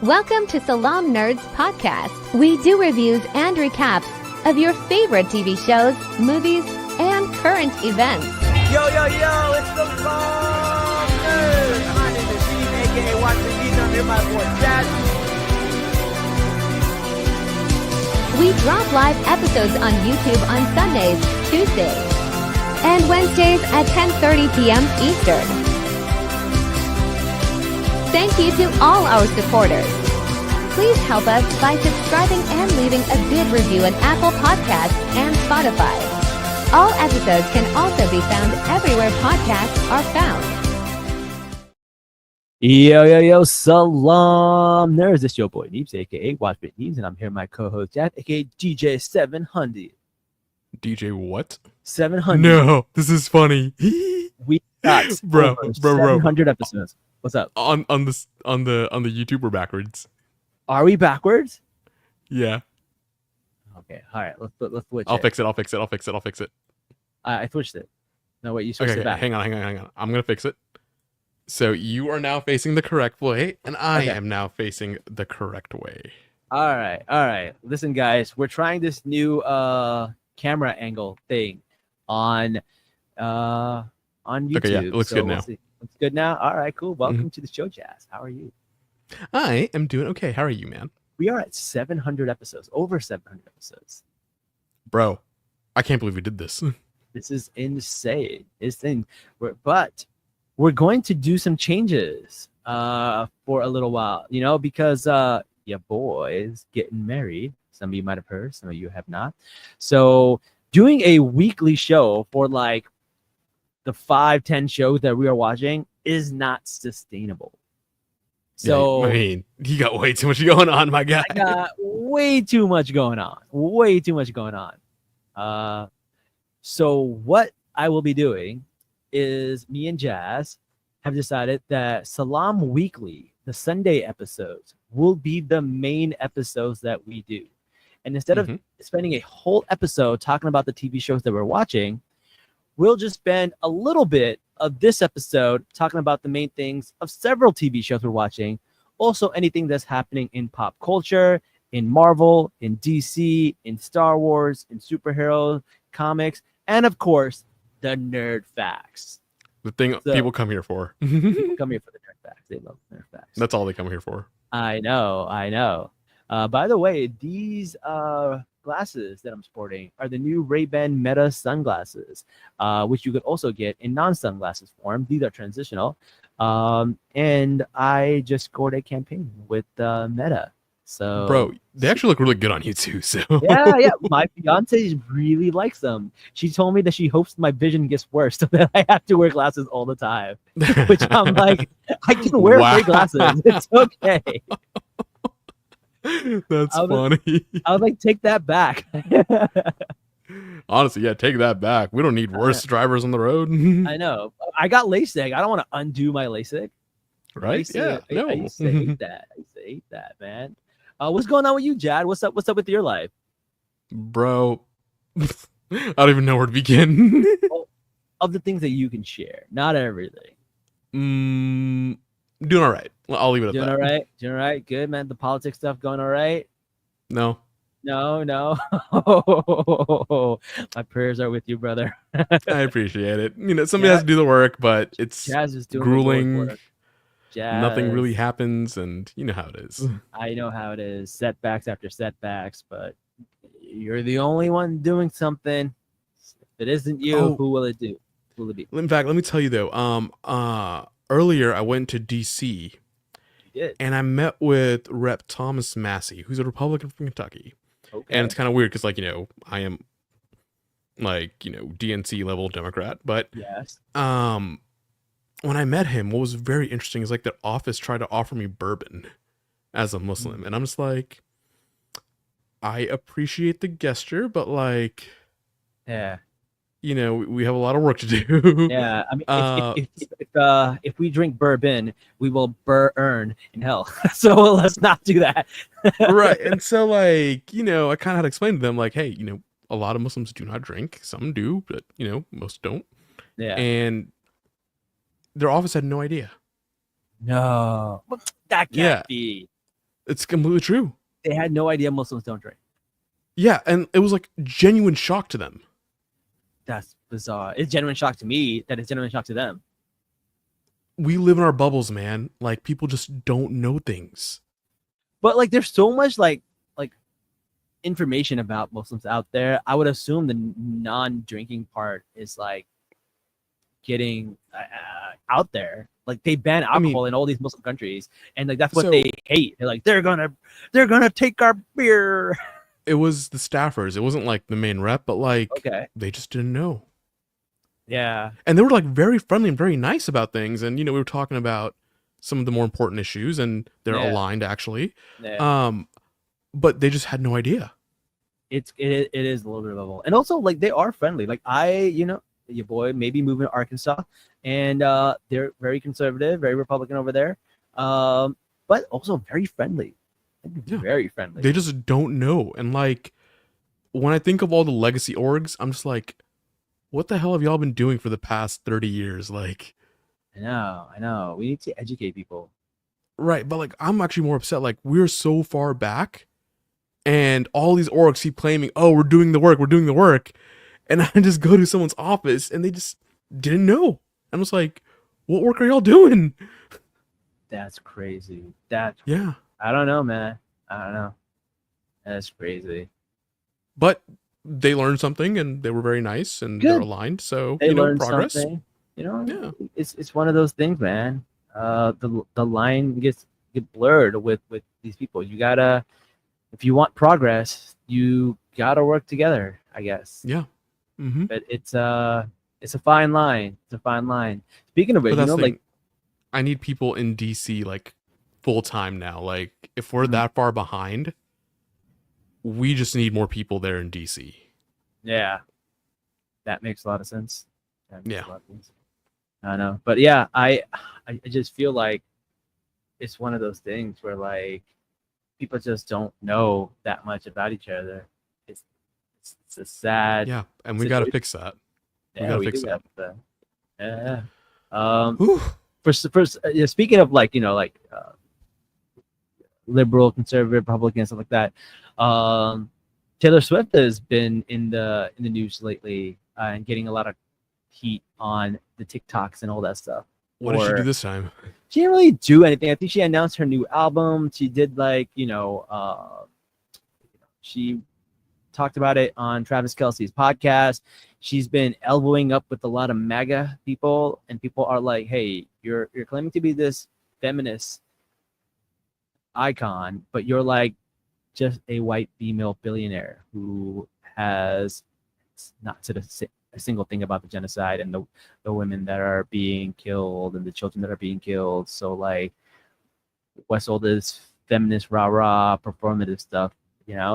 Welcome to Salam Nerds Podcast. We do reviews and recaps of your favorite TV shows, movies, and current events. Yo, it's the Salam Nerds. My name is Steve, a.k.a. Watson Beats. I'm here with my boy, Jazz. We drop live episodes on YouTube on Sundays, Tuesdays, and Wednesdays at 10:30 p.m. Eastern. Thank you to all our supporters. Please help us by subscribing and leaving a good review on Apple Podcasts and Spotify. All episodes can also be found everywhere podcasts are found. Yo, Salam Nerds. It's your boy, Neeps, a.k.a. Watchbit Neeps, and I'm here with my co-host, Jack, a.k.a. DJ 700. DJ what? 700. No, this is funny. We got bro. 700 episodes. What's up? On the YouTube, we're backwards. Are we backwards? Yeah. Okay, all right. Let's switch. I'll fix it. I switched it. No, wait, you switched it back. Hang on. I'm gonna fix it. So you are now facing the correct way, and I am now facing the correct way. All right. Listen, guys, we're trying this new camera angle thing on YouTube. Okay, yeah, it looks good now. Looks good now. All right, cool. Welcome to the show, Jazz. How are you? I am doing okay. How are you, man? We are at 700 episodes, over 700 episodes. Bro, I can't believe we did this. This is insane. But we're going to do some changes for a little while, because your boy's getting married. Some of you might have heard, some of you have not. So doing a weekly show for like the 5-10 shows that we are watching is not sustainable. So yeah, I mean, you got way too much going on, my guy. I got way too much going on. So what I will be doing is me and Jazz have decided that Salam Weekly, the Sunday episodes, will be the main episodes that we do. And instead of spending a whole episode talking about the TV shows that we're watching, we'll just spend a little bit of this episode talking about the main things of several TV shows we're watching. Also, anything that's happening in pop culture, in Marvel, in DC, in Star Wars, in superhero comics, and of course, the nerd facts. The thing people come here for. People come here for the nerd facts. They love nerd facts. That's all they come here for. I know. By the way, these glasses that I'm sporting are the new Ray-Ban Meta sunglasses, which you could also get in non-sunglasses form. These are transitional. And I just scored a campaign with Meta. So, bro, they actually look really good on you too. So yeah. My fiance really likes them. She told me that she hopes my vision gets worse so that I have to wear glasses all the time. Which I'm like, I can wear gray glasses. It's okay. That's funny. I was like, take that back. Honestly, yeah, take that back. We don't need worse drivers on the road. I know. I got LASIK. I don't want to undo my LASIK. Right? I used to hate that, man. What's going on with you, Jad? What's up with your life? Bro, I don't even know where to begin. Of the things that you can share, not everything. Doing all right. I'll leave it at that. Doing all right. Good, man. The politics stuff going all right? No. My prayers are with you, brother. I appreciate it. Somebody has to do the work, but it's Jazz is doing grueling. Jazz. Nothing really happens, and you know how it is. I know how it is. Setbacks after setbacks, but you're the only one doing something. If it isn't you, who will it do? Who will it be? In fact, let me tell you though. Earlier, I went to DC, and I met with Rep. Thomas Massey, who's a Republican from Kentucky. Okay. And it's kind of weird because, I am, DNC level Democrat. But yes. When I met him, what was very interesting is the office tried to offer me bourbon as a Muslim, and I'm just like, I appreciate the gesture, but yeah. We have a lot of work to do. Yeah, I mean, if we drink bourbon, we will burn in hell. So let's not do that. Right, and so I kind of had to explain to them hey, a lot of Muslims do not drink. Some do, but most don't. Yeah, and their office had no idea. No, that can't be. It's completely true. They had no idea Muslims don't drink. Yeah, and it was like genuine shock to them. That's bizarre. It's genuine shock to me that it's genuine shock to them. We live in our bubbles, man. Like, people just don't know things. But like, there's so much like information about Muslims out there. I would assume the non-drinking part is like getting out there. Like, they ban alcohol in all these Muslim countries, and like that's what they hate. They're like, they're gonna take our beer. It was the staffers. It wasn't like the main rep, but like they just didn't know. Yeah. And they were like very friendly and very nice about things. And, you know, we were talking about some of the more important issues, and they're aligned actually. Yeah. But they just had no idea. It is a little bit of a level. And also, like, they are friendly. Like, your boy maybe moving to Arkansas, and they're very conservative, very Republican over there. But also very friendly. Very friendly. They just don't know. And like, when I think of all the legacy orgs, I'm just like, what the hell have y'all been doing for the past 30 years? Like, I know. We need to educate people. Right, but like, I'm actually more upset. Like, we're so far back, and all these orgs keep claiming, "Oh, we're doing the work," and I just go to someone's office, and they just didn't know. I was like, "What work are y'all doing?" That's crazy. Yeah. I don't know, man. I don't know. That's crazy. But they learned something, and they were very nice, and they're aligned. So they learned progress. Something. It's one of those things, man. The line gets blurred with these people. You gotta, if you want progress, you gotta work together, I guess. Yeah. Mm-hmm. But it's a fine line. It's a fine line. Speaking of it, like, I need people in DC like full time now. Like, if we're that far behind, we just need more people there in DC. Yeah, that makes a lot of sense. Yeah. I know, but yeah, I just feel like it's one of those things where like people just don't know that much about each other. It's a sad and we got to fix that. Yeah, we do have to. Yeah. First, speaking of like liberal, conservative, Republican, stuff like that. Taylor Swift has been in the news lately and getting a lot of heat on the TikToks and all that stuff. What did she do this time? She didn't really do anything. I think she announced her new album. She did like, she talked about it on Travis Kelce's podcast. She's been elbowing up with a lot of MAGA people, and people are like, hey, you're claiming to be this feminist icon, but you're like just a white female billionaire who has not said a single thing about the genocide and the women that are being killed and the children that are being killed. So like, what's all this feminist rah-rah performative stuff,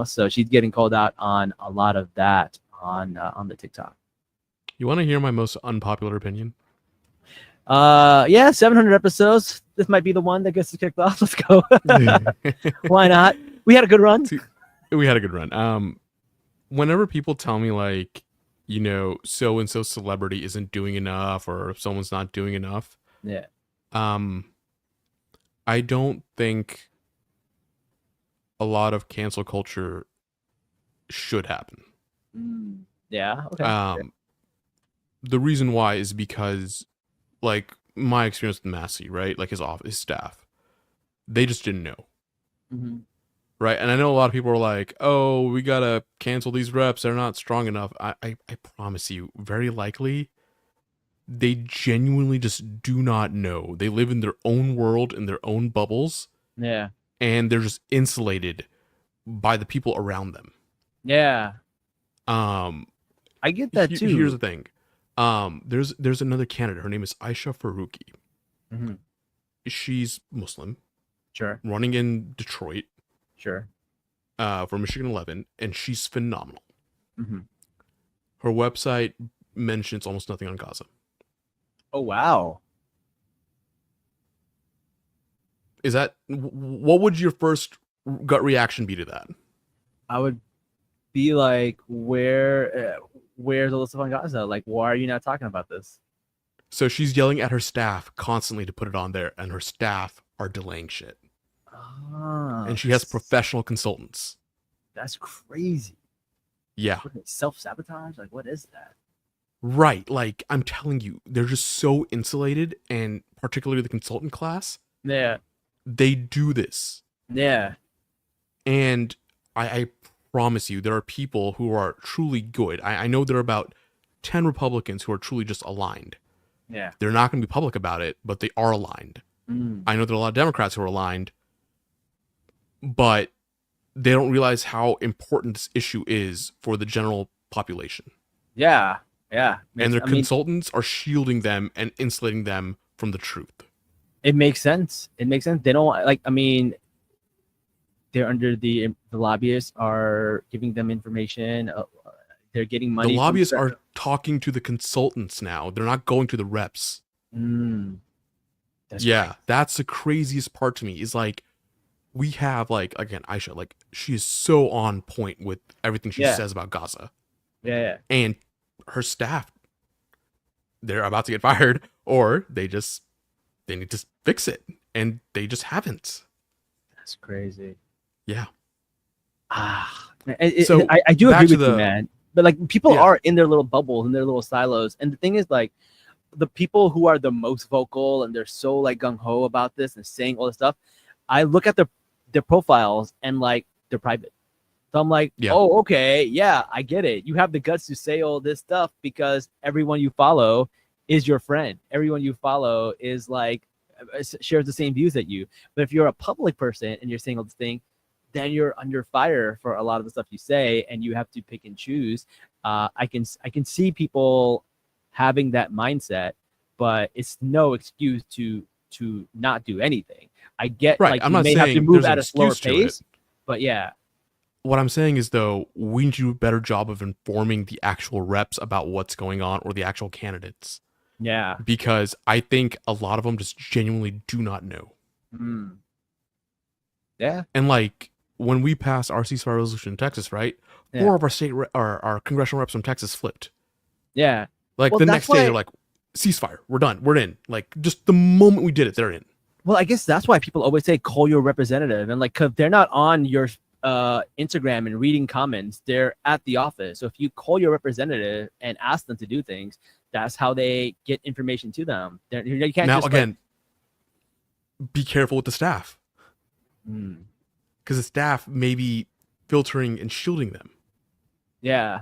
So she's getting called out on a lot of that on the TikTok. You want to hear my most unpopular opinion? 700 episodes. This might be the one that gets us kicked off. Let's go. Why not? We had a good run. We had a good run. Whenever people tell me like, so and so celebrity isn't doing enough, or if someone's not doing enough, I don't think a lot of cancel culture should happen. Yeah. Okay. The reason why is because, like, my experience with Massey, right? Like his staff, they just didn't know. Mm-hmm. Right. And I know a lot of people are like, oh, we got to cancel these reps. They're not strong enough. I promise you, very likely, they genuinely just do not know. They live in their own world, in their own bubbles. Yeah. And they're just insulated by the people around them. Yeah. I get that too. Here's the thing. There's another candidate. Her name is Aisha Faruqi. Mm-hmm. She's Muslim. Sure. Running in Detroit. Sure. For Michigan 11, and she's phenomenal. Mm-hmm. Her website mentions almost nothing on Gaza. Oh wow. Is that, what would your first gut reaction be to that? I would be like, where's all the stuff on Gaza? Like, why are you not talking about this? So she's yelling at her staff constantly to put it on there, and her staff are delaying shit. And she has professional consultants. That's crazy. Yeah. Self-sabotage? Like, what is that? Right. Like, I'm telling you, they're just so insulated, and particularly the consultant class. Yeah. They do this. Yeah. And I promise you, there are people who are truly good. I know there are about 10 Republicans who are truly just aligned. Yeah. They're not going to be public about it, but they are aligned. I know there are a lot of Democrats who are aligned, but they don't realize how important this issue is for the general population. Yeah. Yeah. And their consultants are shielding them and insulating them from the truth. It makes sense. It makes sense. They don't like, I mean, they're under the lobbyists are giving them information. They're getting money. The lobbyists are talking to the consultants now. They're not going to the reps. That's the craziest part to me is like, we have like, again, Aisha, like she is so on point with everything she says about Gaza. Yeah. And her staff, they're about to get fired, or they need to fix it. And they just haven't. That's crazy. Yeah. So I do agree with you, man. But like people are in their little bubbles, in their little silos. And the thing is, like, the people who are the most vocal and they're so like gung-ho about this and saying all this stuff, I look at their profiles and like they're private. So I'm like, oh, okay, yeah, I get it. You have the guts to say all this stuff because everyone you follow is your friend. Everyone you follow is like shares the same views that you. But if you're a public person and you're saying all this thing, then you're under fire for a lot of the stuff you say, and you have to pick and choose. I can see people having that mindset, but it's no excuse to not do anything. I get like I'm not may have to move at a slower pace, but yeah. What I'm saying is, though, we need to do a better job of informing the actual reps about what's going on or the actual candidates. Yeah. Because I think a lot of them just genuinely do not know. Yeah. And like when we passed our ceasefire resolution in Texas, right? 4 of our congressional reps from Texas flipped. Yeah. Like the next day, they're like, ceasefire, we're done, we're in. Like just the moment we did it, they're in. Well, I guess that's why people always say call your representative, and like, cause they're not on your Instagram and reading comments, they're at the office. So if you call your representative and ask them to do things, that's how they get information to them. You can't now just, again, be careful with the staff, because the staff may be filtering and shielding them. Yeah.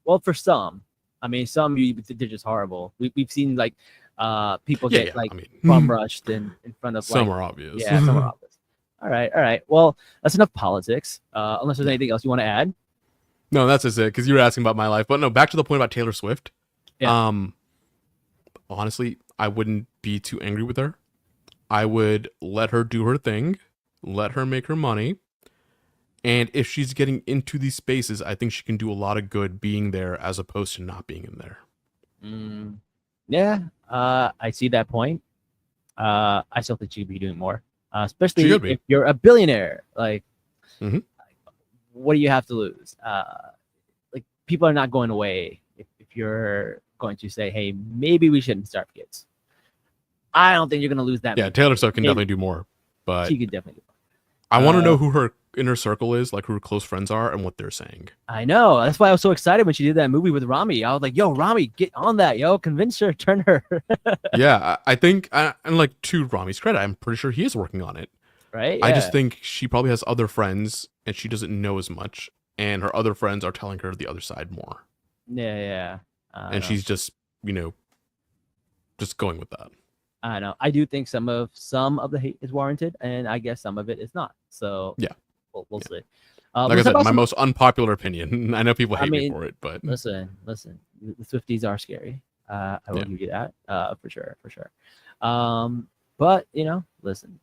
Well, for some, I mean, some they're just horrible. We've seen like people get bum rushed in front of some are obvious. Yeah, some are obvious. All right. Well, that's enough politics. Unless there's anything else you want to add. No, that's just it. Because you were asking about my life, but no. Back to the point about Taylor Swift. Yeah. Honestly, I wouldn't be too angry with her. I would let her do her thing, let her make her money, and if she's getting into these spaces, I think she can do a lot of good being there as opposed to not being in there. Yeah, I see that point. I still think she'd be doing more. Especially if you're a billionaire, like, what do you have to lose? Like, people are not going away if you're going to say, hey, maybe we shouldn't start kids. I don't think you're going to lose that. Yeah, Taylor Swift can definitely do more, but she could definitely do more. I want to know who her inner circle is, like who her close friends are and what they're saying. I know. That's why I was so excited when she did that movie with Rami. I was like, yo, Rami, get on that, yo. Convince her, turn her. Yeah, I think, and like to Rami's credit, I'm pretty sure he is working on it. Right? Yeah. I just think she probably has other friends and she doesn't know as much. And her other friends are telling her the other side more. Yeah. And she's just, just going with that. I know. I do think some of the hate is warranted, and I guess some of it is not. So yeah, we'll see. Like I said, my most unpopular opinion. I know people hate me for it, but listen, the Swifties are scary. I will give you that for sure. But listen,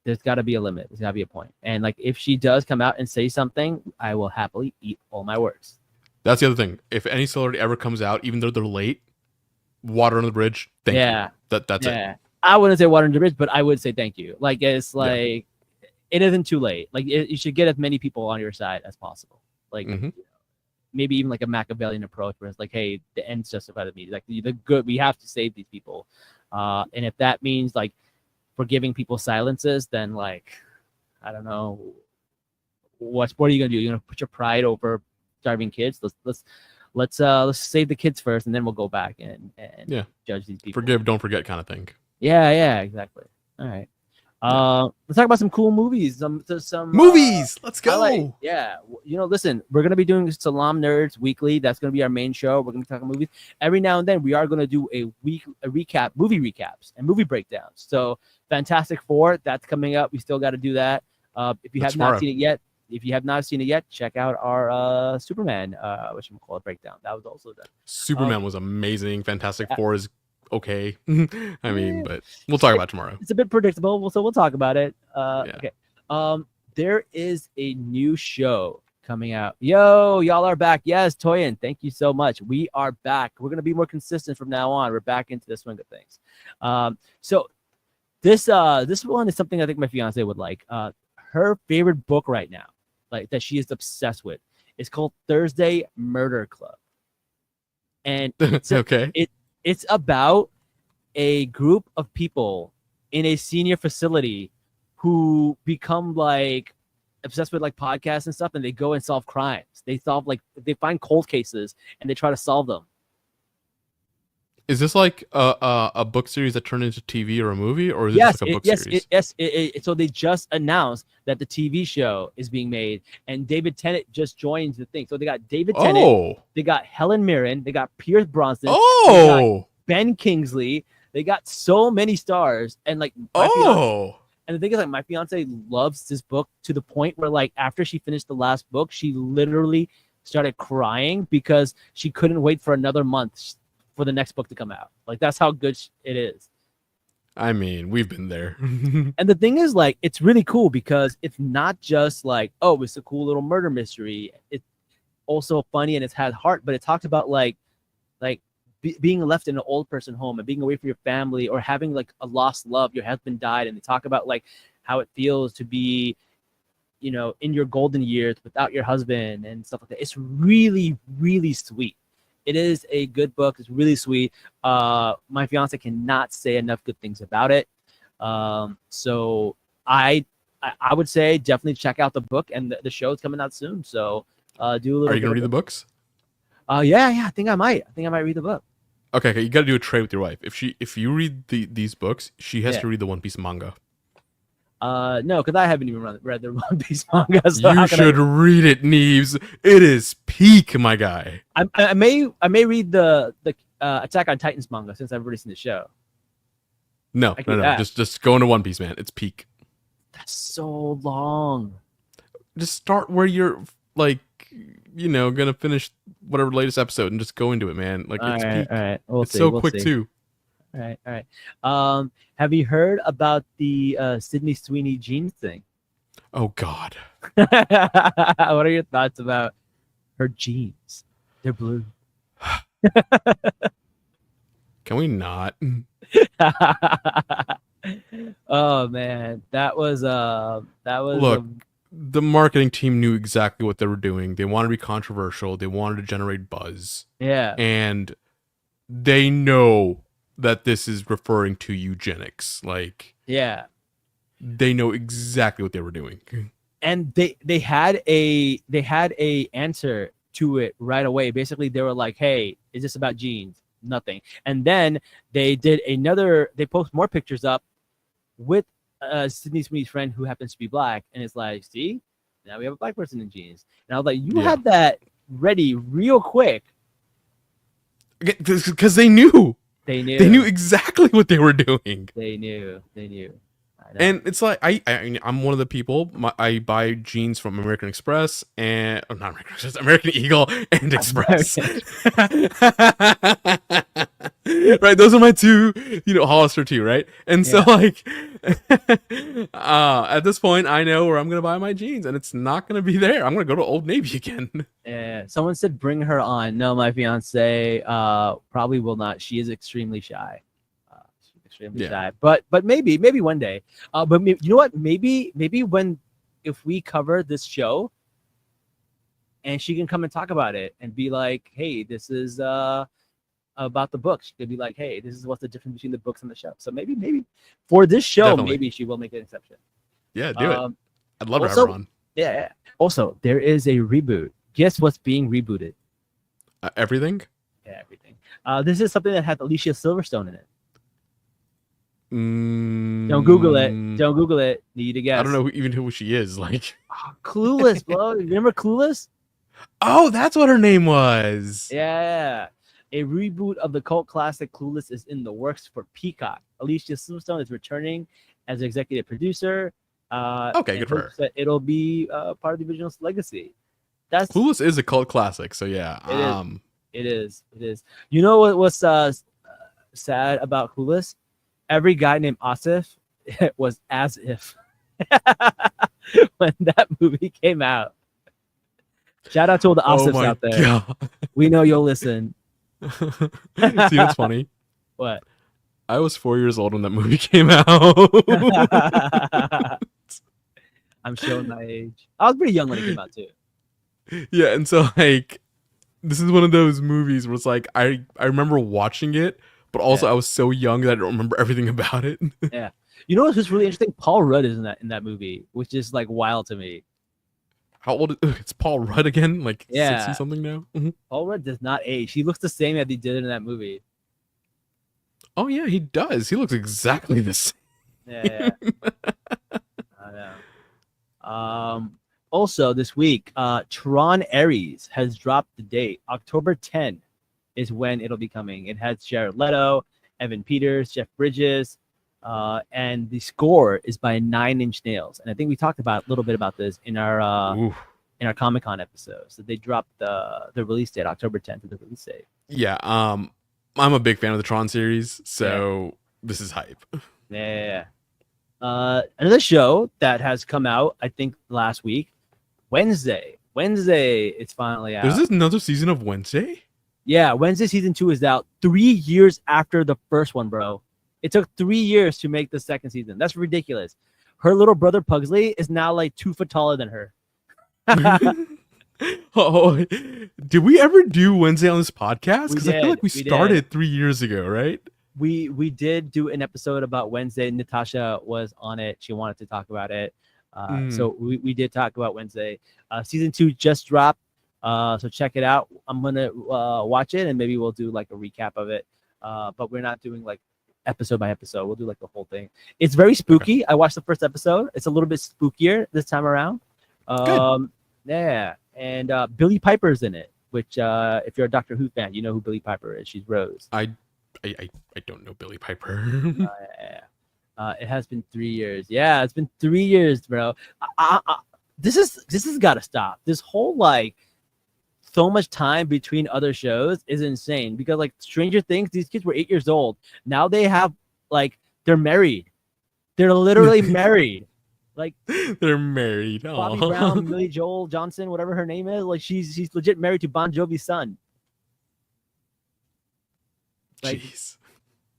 there's got to be a limit. There's got to be a point. And like, if she does come out and say something, I will happily eat all my words. That's the other thing. If any celebrity ever comes out, even though they're late, water on the bridge. Thank you. That's it. I wouldn't say water on the bridge, but I would say thank you. Like, it's like, it isn't too late. Like, you should get as many people on your side as possible. Like, maybe even like a Machiavellian approach where it's like, hey, the ends justify the means. Like, the good, we have to save these people. And if that means like, forgiving people's silences, then like, I don't know, what are you gonna do? You're gonna put your pride over starving kids? Let's save the kids first, and then we'll go back and judge these people. Forgive, don't forget, kind of thing. Yeah, exactly. All right. Let's talk about some cool movies. Some movies. Let's go. Listen, we're gonna be doing Salam Nerds weekly. That's gonna be our main show. We're gonna be talking movies every now and then. We are gonna do a movie recaps and movie breakdowns. So Fantastic Four, that's coming up. We still got to do that. If you have not seen it yet, check out our Superman, breakdown. That was also done. Superman was amazing. Fantastic Four is okay. I mean, but we'll talk about it tomorrow. It's a bit predictable, so we'll talk about it. Okay. There is a new show coming out. Yo, y'all are back. Yes, Toyin, thank you so much. We are back. We're gonna be more consistent from now on. We're back into the swing of things. So this one is something I think my fiance would like. Her favorite book right now, like that she is obsessed with, is called Thursday Murder Club, and it's it's about a group of people in a senior facility who become like obsessed with like podcasts and stuff, and they go and solve crimes. They find cold cases and they try to solve them. Is this like a book series that turned into TV or a movie, or is it just like a book series? Yes. So they just announced that the TV show is being made, and David Tennant just joins the thing. So they got David Tennant, they got Helen Mirren, they got Pierce Brosnan, they got Ben Kingsley. They got so many stars, and like and the thing is, like, my fiance loves this book to the point where, like, after she finished the last book, she literally started crying because she couldn't wait for another month for the next book to come out. Like, that's how good it is. I mean, we've been there. And the thing is, like, it's really cool because it's not just like, oh, it's a cool little murder mystery. It's also funny and it's had heart, but it talks about like being left in an old person home and being away from your family, or having like a lost love. Your husband died, and they talk about like how it feels to be, you know, in your golden years without your husband and stuff like that. It's really, really sweet. It is a good book. It's really sweet. My fiance cannot say enough good things about it. So I would say definitely check out the book, and the show is coming out soon. So do a little. Are you gonna read the books? Yeah. I think I might read the book. Okay. You got to do a trade with your wife. If you read these books, she has to read the One Piece manga. No, because I haven't even read the One Piece manga. So you should read it, Neves. It is peak, my guy. I may read the Attack on Titans manga since I've already seen the show. No. Just go into One Piece, man. It's peak. That's so long. Just start where you're like, you know, gonna finish whatever latest episode and just go into it, man. Like, it's peak. All right. It's so quick too. All right. Have you heard about the Sydney Sweeney jeans thing? Oh God. What are your thoughts about her jeans? They're blue. Can we not? Oh man, that was Look, the marketing team knew exactly what they were doing. They wanted to be controversial. They wanted to generate buzz. Yeah. And they know that this is referring to eugenics. Like, yeah, they know exactly what they were doing. And they had a answer to it right away. Basically, they were like, "Hey, is this about genes?" Nothing. And then they post more pictures up with Sydney Sweeney's friend who happens to be black, and it's like, see, now we have a black person in jeans. And I was like, you had that ready real quick. Because they knew. They knew exactly what they were doing. They knew. And it's like, I'm one of the people, I buy jeans from American Express and not American Express, American Eagle and Express. Right, those are my two, Hollister too, right? And so like at this point I know where I'm gonna buy my jeans, and it's not gonna be there. I'm gonna go to Old Navy again. Yeah, someone said bring her on. No, my fiance probably will not. She is extremely shy. Shy. But maybe one day. But you know what? Maybe if we cover this show, and she can come and talk about it and be like, hey, this is about the books. She could be like, hey, this is what's the difference between the books and the show. So maybe for this show, Definitely. maybe she will make an exception. Yeah, do it. I'd love to have also, her on. Yeah. Also, there is a reboot. Guess what's being rebooted? Everything? Yeah, everything. This is something that had Alicia Silverstone in it. Don't Google it. Don't Google it. Need to guess. I don't know even who she is. Like Clueless, bro. Remember Clueless? Oh, that's what her name was. Yeah. A reboot of the cult classic Clueless is in the works for Peacock. Alicia Silverstone is returning as executive producer. Okay, good for her. That it'll be part of the original's legacy. That's Clueless is a cult classic, so yeah. It is. You know what's sad about Clueless? Every guy named Asif was as if when that movie came out. Shout out to all the Asifs out there. God. We know you'll listen. See what's funny? What? I was 4 years old when that movie came out. I'm showing my age. I was pretty young when it came out too. Yeah, and so like this is one of those movies where it's like I remember watching it, but also I was so young that I don't remember everything about it. Yeah. You know what's just really interesting? Paul Rudd is in that movie, which is like wild to me. How old is it's Paul Rudd again? Like 60 something now? Mm-hmm. Paul Rudd does not age. He looks the same as he did in that movie. Oh yeah, he does. He looks exactly the same. Yeah. I know. Also this week, Tron Ares has dropped the date. October 10 is when it'll be coming. It has Jared Leto, Evan Peters, Jeff Bridges, and the score is by Nine Inch Nails. And I think we talked about a little bit about this in our Comic-Con episode. So they dropped the release date, October 10th, is the release date. Yeah, I'm a big fan of the Tron series, so this is hype. Yeah. Another show that has come out, I think, last week, Wednesday. It's finally out. There's another season of Wednesday? Yeah, Wednesday season 2 is out 3 years after the first one, bro. It took 3 years to make the second season. That's ridiculous. Her little brother Pugsley is now like 2 foot taller than her. Oh, did we ever do Wednesday on this podcast? Because I feel like we started 3 years ago, right? We did do an episode about Wednesday. Natasha was on it. She wanted to talk about it. So we did talk about Wednesday. Season 2 just dropped. So check it out. I'm gonna watch it and maybe we'll do like a recap of it. But we're not doing like episode by episode. We'll do like the whole thing. It's very spooky. Okay. I watched the first episode. It's a little bit spookier this time around. Yeah, and Billie Piper's in it. Which if you're a Doctor Who fan, you know who Billie Piper is. She's Rose. I don't know Billie Piper. It has been 3 years. Yeah, it's been 3 years, bro. This has got to stop. This whole like so much time between other shows is insane because like Stranger Things, these kids were 8 years old. Now they have like they're married. They're literally married. Like they're married. Bobby Brown, Millie Joel Johnson, whatever her name is. Like she's legit married to Bon Jovi's son. Like, jeez.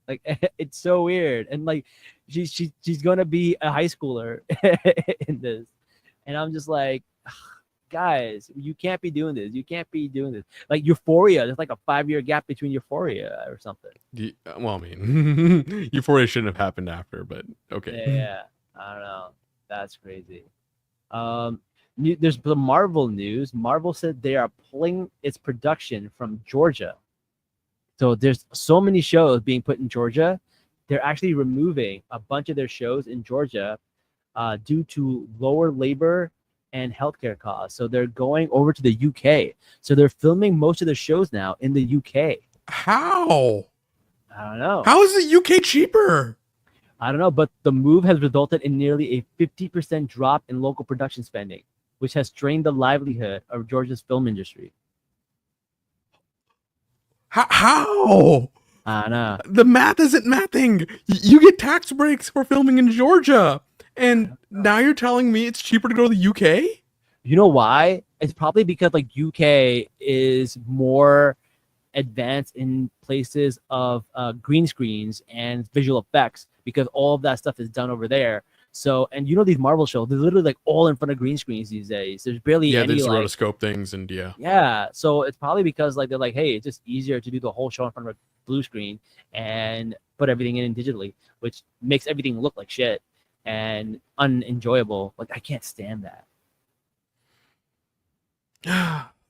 Like it's so weird, and like she's gonna be a high schooler in this, and I'm just like, guys, you can't be doing this. You can't be doing this. Like Euphoria, there's like a 5-year gap between Euphoria or something. Well, I mean, Euphoria shouldn't have happened after, but okay. Yeah, I don't know. That's crazy. There's the Marvel news. Marvel said they are pulling its production from Georgia. So there's so many shows being put in Georgia. They're actually removing a bunch of their shows in Georgia due to lower labor and healthcare costs. So they're going over to the UK. So they're filming most of their shows now in the UK. How? I don't know. How is the UK cheaper? I don't know, but the move has resulted in nearly a 50% drop in local production spending, which has strained the livelihood of Georgia's film industry. How? I don't know. The math isn't mathing. You get tax breaks for filming in Georgia. And now you're telling me it's cheaper to go to the UK? You know why? It's probably because like UK is more advanced in places of green screens and visual effects because all of that stuff is done over there. So, and you know, these Marvel shows, they're literally like all in front of green screens these days. There's barely any they just like rotoscope things and yeah. So it's probably because like they're like, hey, it's just easier to do the whole show in front of a blue screen and put everything in digitally, which makes everything look like shit and unenjoyable. Like I can't stand that.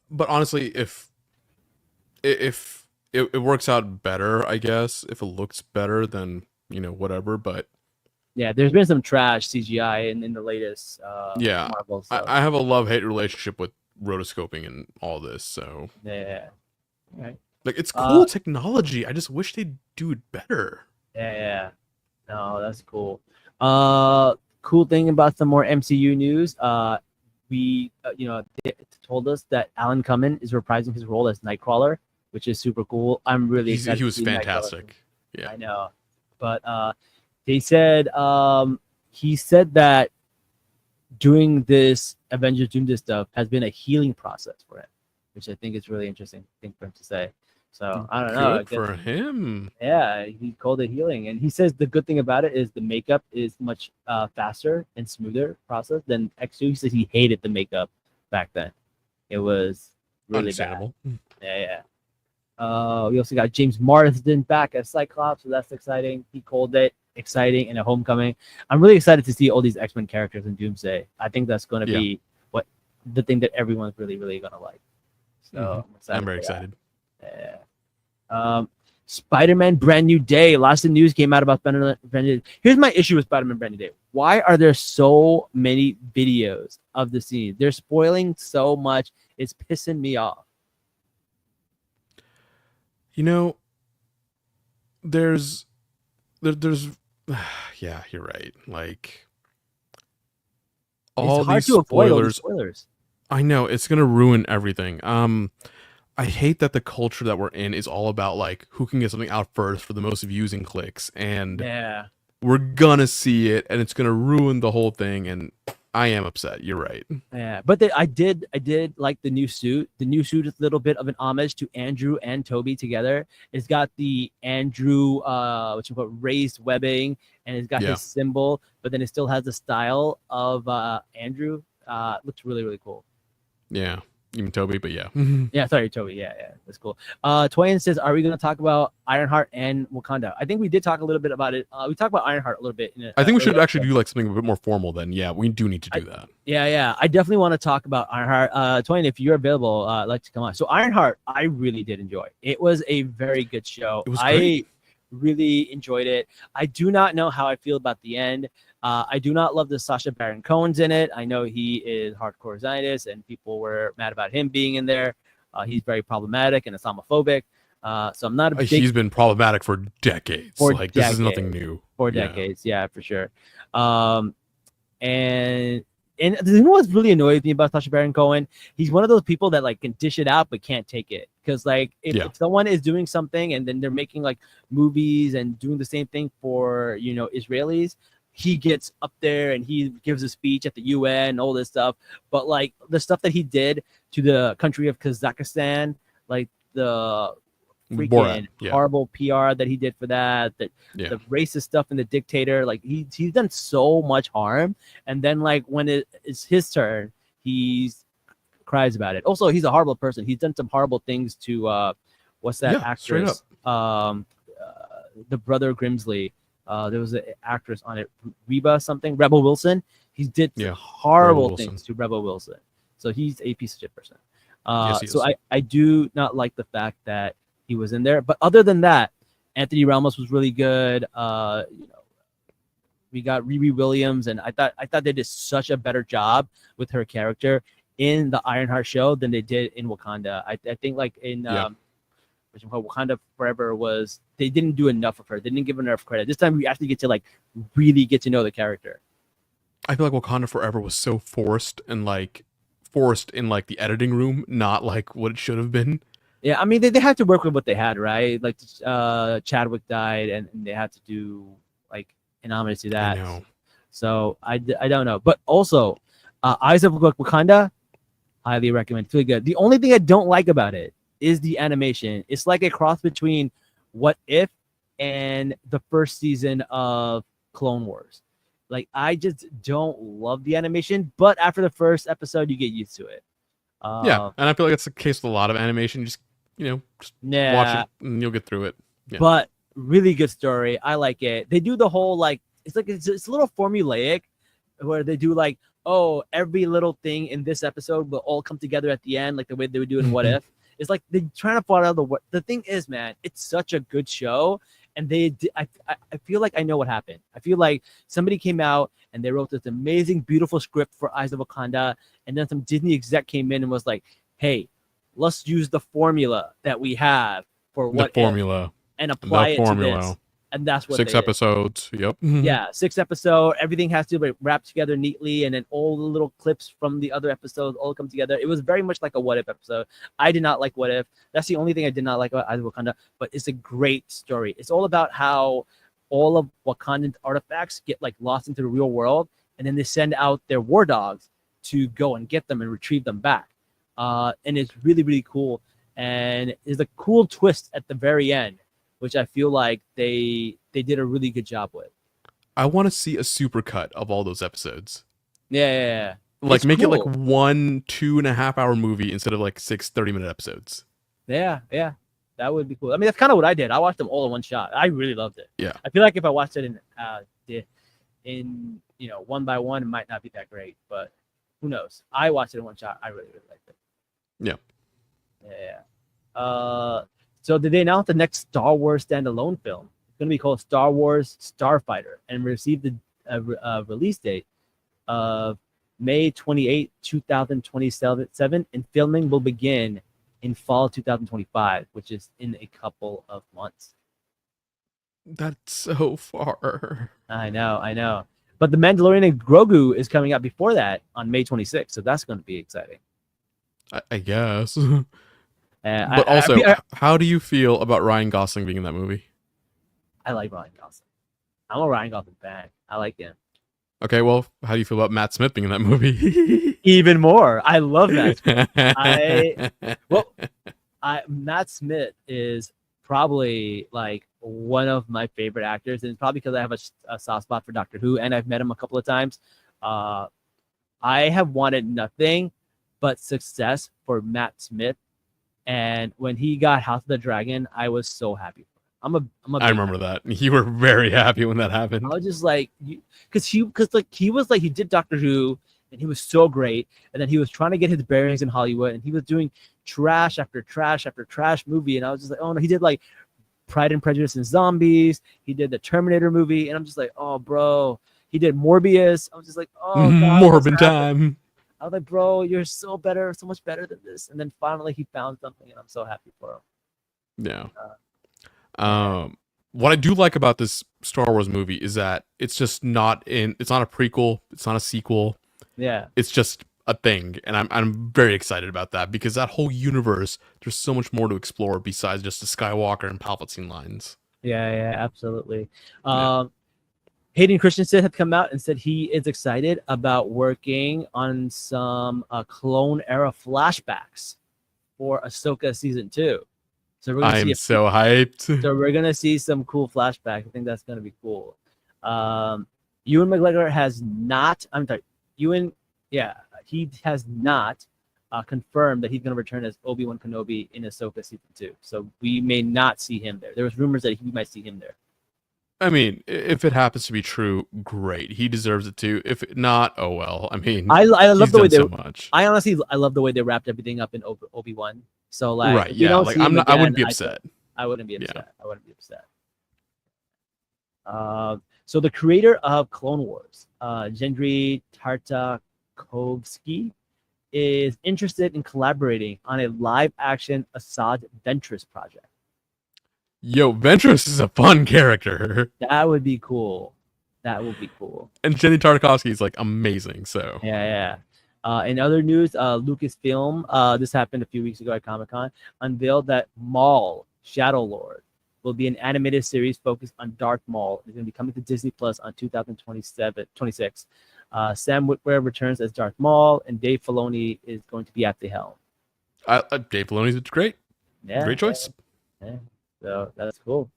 But honestly, if it works out better, I guess, if it looks better, then whatever. But yeah, there's been some trash CGI in the latest Marvel stuff. I have a love-hate relationship with rotoscoping and all this, so yeah. Right. Like it's cool technology. I just wish they'd do it better. Yeah. No, that's cool. Cool thing about some more MCU news. We they told us that Alan Cumming is reprising his role as Nightcrawler, which is super cool. I'm really excited. He was fantastic. Yeah, I know. But they said he said that doing this Avengers Doomsday stuff has been a healing process for him, which I think is really interesting thing for him to say. So I don't know. Good for him. Yeah, he called it healing, and he says the good thing about it is the makeup is much faster and smoother process than X2. He says he hated the makeup back then. It was really bad. Yeah. We also got James Marsden back as Cyclops, so that's exciting. He called it exciting in a Homecoming. I'm really excited to see all these X-Men characters in Doomsday. I think that's going to be the thing that everyone's really, really going to like. So I'm very excited. Yeah. Spider-Man Brand New Day. Lots of news came out about Spider-Man Brand New Day. Here's my issue with Spider-Man Brand New Day. Why are there so many videos of the scene? They're spoiling so much. It's pissing me off. There's yeah, you're right. Like all it's hard these to avoid all these spoilers. I know it's gonna ruin everything. I hate that the culture that we're in is all about like who can get something out first for the most views and clicks, and we're gonna see it, and it's gonna ruin the whole thing. And I am upset. You're right. Yeah, but I did like the new suit. The new suit is a little bit of an homage to Andrew and Toby together. It's got the Andrew, which is raised webbing, and it's got his symbol, but then it still has the style of Andrew. Looks really, really cool. Yeah. Even Toby, but yeah. Yeah, sorry, Toby. Yeah, that's cool. Toyin says, are we going to talk about Ironheart and Wakanda? I think we did talk a little bit about it. We talked about Ironheart a little bit. I think we should actually do like something a bit more formal then. Yeah, we do need to do that. Yeah. I definitely want to talk about Ironheart. Toyin, if you're available, I'd like to come on. So Ironheart, I really did enjoy. It was a very good show. It was great. I really enjoyed it. I do not know how I feel about the end. I do not love the Sacha Baron Cohen's in it. I know he is hardcore Zionist, and people were mad about him being in there. He's very problematic and Islamophobic. So I'm not a big... He's been problematic for decades. This is nothing new. For decades, yeah, for sure. And you know what's really annoys me about Sacha Baron Cohen? He's one of those people that like can dish it out but can't take it. Because like if someone is doing something and then they're making like movies and doing the same thing for Israelis, he gets up there and he gives a speech at the UN and all this stuff. But like the stuff that he did to the country of Kazakhstan, like the freaking horrible PR that he did for that, the racist stuff in the dictator, like he's done so much harm. And then like when it's his turn, he's cries about it. Also, he's a horrible person. He's done some horrible things to what's that actress? The brother Grimsley. There was an actress on it, Rebel Wilson. He did horrible things to Rebel Wilson. So he's a piece of shit person. So I do not like the fact that he was in there. But other than that, Anthony Ramos was really good. We got Riri Williams, and I thought they did such a better job with her character in the Ironheart show than they did in Wakanda. I think like in Wakanda Forever they didn't do enough of her. They didn't give her enough credit. This time we actually get to like really get to know the character. I feel like Wakanda Forever was so forced in like the editing room, not like what it should have been. Yeah, I mean they had to work with what they had, right? Like Chadwick died, and they had to do like an homage to that. I know. So I don't know, but also Eyes of Wakanda, highly recommend. It's really good. The only thing I don't like about it is the animation. It's like a cross between What If and the first season of Clone Wars. Like I just don't love the animation, but after the first episode, you get used to it. Yeah, and I feel like that's the case with a lot of animation. Just just watch Yeah, it and you'll get through it. Yeah. but really good story. I like it. They do the whole like it's a little formulaic where they do like, oh, every little thing in this episode will all come together at the end, like the way they would do in What If. It's like they're trying to fall out of the what. The thing is, man, it's such a good show, and I feel like I know what happened. I feel like somebody came out and they wrote this amazing, beautiful script for Eyes of Wakanda, and then some Disney exec came in and was like, hey, let's use the formula that we have for What If and apply it to this. And that's what 6 episodes. Yep. Yeah, 6 episode. Everything has to be wrapped together neatly, and then all the little clips from the other episodes all come together. It was very much like a What If episode. I did not like What If. That's the only thing I did not like about Eyes of Wakanda, but it's a great story. It's all about how all of Wakandan artifacts get like lost into the real world, and then they send out their war dogs to go and get them and retrieve them back. And it's really, really cool. And there's a cool twist at the very end, which I feel like they did a really good job with. I want to see a supercut of all those episodes. Yeah. Like it's make cool. it like 1 2.5 hour movie instead of like 6 30-minute episodes. Yeah. That would be cool. I mean, that's kind of what I did. I watched them all in one shot. I really loved it. Yeah. I feel like if I watched it in one by one, it might not be that great, but who knows? I watched it in one shot. I really, really liked it. Yeah. So did they announce the next Star Wars standalone film? It's going to be called Star Wars Starfighter and received the release date of May 28, 2027, and filming will begin in fall 2025, which is in a couple of months. That's so far. I know. But The Mandalorian and Grogu is coming out before that on May 26th, so that's going to be exciting. I guess. But also, how do you feel about Ryan Gosling being in that movie? I like Ryan Gosling. I'm a Ryan Gosling fan. I like him. Okay, well, how do you feel about Matt Smith being in that movie? Even more. I love Matt Smith. Matt Smith is probably like one of my favorite actors, and it's probably because I have a soft spot for Doctor Who, and I've met him a couple of times. I have wanted nothing but success for Matt Smith. And when he got House of the Dragon, I was so happy. I remember that. You were very happy when that happened. I was just like, because he did Doctor Who, and he was so great. And then he was trying to get his bearings in Hollywood, and he was doing trash after trash after trash movie. And I was just like, oh no, he did like Pride and Prejudice and Zombies. He did the Terminator movie, and I'm just like, oh bro. He did Morbius. I was just like, oh God, Morbin time. I was like, bro, you're so much better than this. And then finally he found something, and I'm so happy for him. Yeah. What I do like about this Star Wars movie is that it's just it's not a prequel, it's not a sequel. Yeah. It's just a thing. And I'm very excited about that because that whole universe, there's so much more to explore besides just the Skywalker and Palpatine lines. Yeah, absolutely. Hayden Christensen had come out and said he is excited about working on some Clone Era flashbacks for Ahsoka season 2. So I'm so hyped. So we're gonna see some cool flashbacks. I think that's gonna be cool. Ewan McGregor has not. He has not confirmed that he's gonna return as Obi-Wan Kenobi in Ahsoka season 2. So we may not see him there. There was rumors that we might see him there. I mean, if it happens to be true, great. He deserves it too. If not, oh well. I mean, I love the way they. So much. I love the way they wrapped everything up in Obi-Wan. So like, right, yeah. Like I wouldn't be upset. I wouldn't be upset. I wouldn't be upset. So the creator of Clone Wars, Gendry Tartakovsky, is interested in collaborating on a live-action Asajj Ventress project. Yo, Ventress is a fun character. That would be cool. That would be cool. And Jenny Tartakovsky is like amazing. So yeah. In other news, Lucasfilm, this happened a few weeks ago at Comic-Con, unveiled that Maul, Shadow Lord, will be an animated series focused on Darth Maul. It's going to be coming to Disney Plus on 2026. Sam Witwer returns as Darth Maul, and Dave Filoni is going to be at the helm. Dave Filoni's great. Yeah, great choice. Yeah. So that's cool.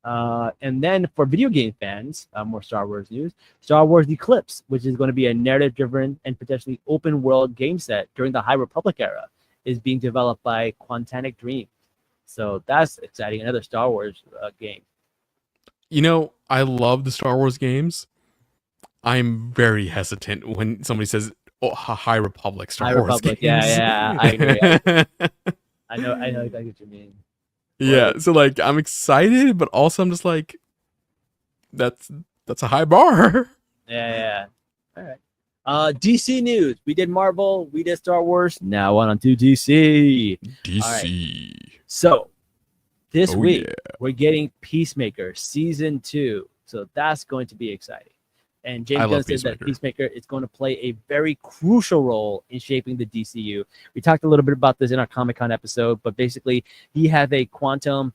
And then for video game fans, more Star Wars news. Star Wars Eclipse, which is going to be a narrative-driven and potentially open-world game set during the High Republic era, is being developed by Quantic Dream. So that's exciting. Another Star Wars game. You know, I love the Star Wars games. I'm very hesitant when somebody says, "Oh, High Republic Star Wars games." Yeah, I agree. I know exactly what you mean. Yeah, so like I'm excited, but also I'm just like, that's a high bar. Yeah. All right. DC news. We did Marvel. We did Star Wars. Now on to DC. DC. Right. So this week we're getting Peacemaker season 2. So that's going to be exciting. And James Gunn said that Peacemaker is going to play a very crucial role in shaping the DCU. We talked a little bit about this in our Comic-Con episode, but basically he has a quantum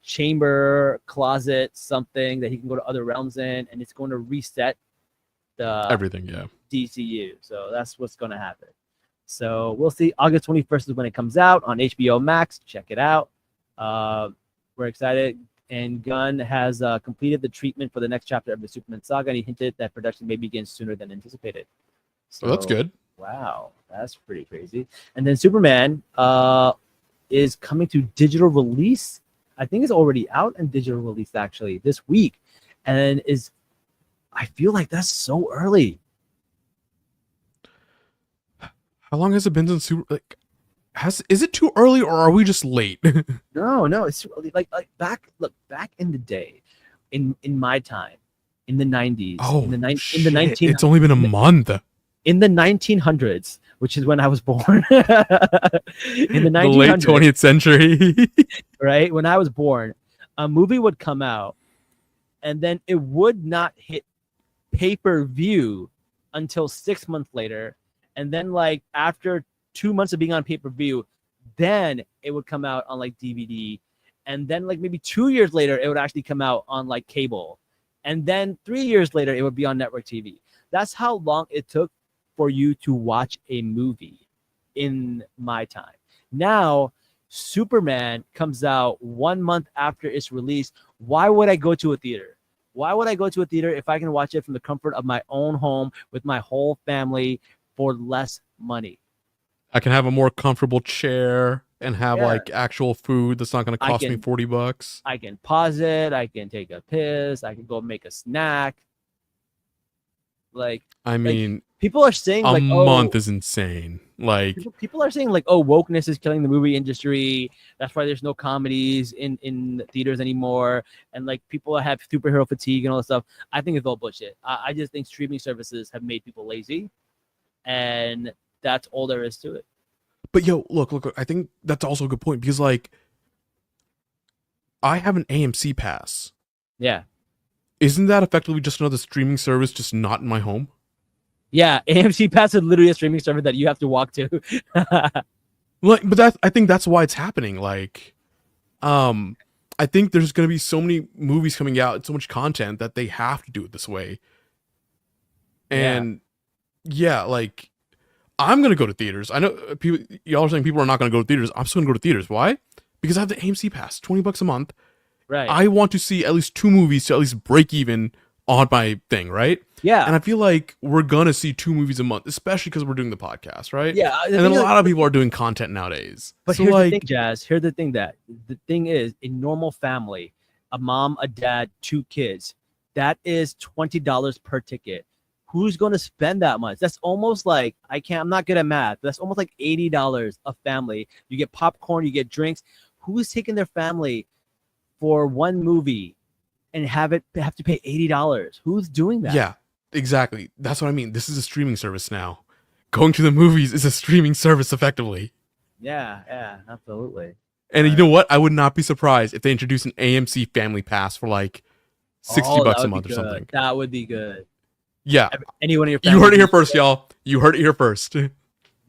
chamber, closet, something that he can go to other realms in, and it's going to reset the everything, DCU. So that's what's going to happen. So we'll see. August 21st is when it comes out on HBO Max. Check it out. We're excited. And Gunn has completed the treatment for the next chapter of the Superman saga, and he hinted that production may begin sooner than anticipated. So that's good. Wow, that's pretty crazy. And then Superman is coming to digital release. I think it's already out in digital release actually this week, and I feel like that's so early. How long has it been since is it too early or are we just late? No, it's too early. Like back in the day, in my time, in the 90s. Oh, in the 1900s. It's only been a month. In the 1900s, which is when I was born. In the 1900s, the late 20th century. Right? When I was born, a movie would come out and then it would not hit pay-per-view until 6 months later. And then like after 2 months of being on pay-per-view, then it would come out on like DVD. And then like maybe 2 years later, it would actually come out on like cable. And then 3 years later, it would be on network TV. That's how long it took for you to watch a movie in my time. Now, Superman comes out 1 month after its release. Why would I go to a theater? Why would I go to a theater if I can watch it from the comfort of my own home with my whole family for less money? I can have a more comfortable chair and have like actual food that's not going to cost me $40. I can pause it. I can take a piss. I can go make a snack. Like, I mean, people are saying a month is insane. Like people are saying like, oh, wokeness is killing the movie industry. That's why there's no comedies in theaters anymore. And like people have superhero fatigue and all that stuff. I think it's all bullshit. I just think streaming services have made people lazy, and that's all there is to it. But yo, look, I think that's also a good point because like I have an AMC pass. Yeah. Isn't that effectively just another streaming service just not in my home? Yeah, AMC Pass is literally a streaming service that you have to walk to. But I think that's why it's happening. Like I think there's going to be so many movies coming out and so much content that they have to do it this way. And yeah like I'm going to go to theaters. I know y'all are saying people are not going to go to theaters. I'm still going to go to theaters. Why? Because I have the AMC Pass, $20 a month. Right. I want to see at least 2 movies to at least break even on my thing, right? Yeah. And I feel like we're going to see 2 movies a month, especially because we're doing the podcast, right? Yeah. And then a lot of people are doing content nowadays. But here's the thing, Jazz. Here's the thing the thing is, a normal family, a mom, a dad, 2 kids, that is $20 per ticket. Who's going to spend that much? That's almost like, I'm not good at math. That's almost like $80 a family. You get popcorn, you get drinks. Who's taking their family for one movie and have to pay $80? Who's doing that? Yeah, exactly. That's what I mean. This is a streaming service now. Going to the movies is a streaming service effectively. Yeah, absolutely. And you know what? I would not be surprised if they introduce an AMC Family Pass for like $60 a month or something. That would be good. Yeah. Anyone in your family, you heard it here first, y'all. You heard it here first. They're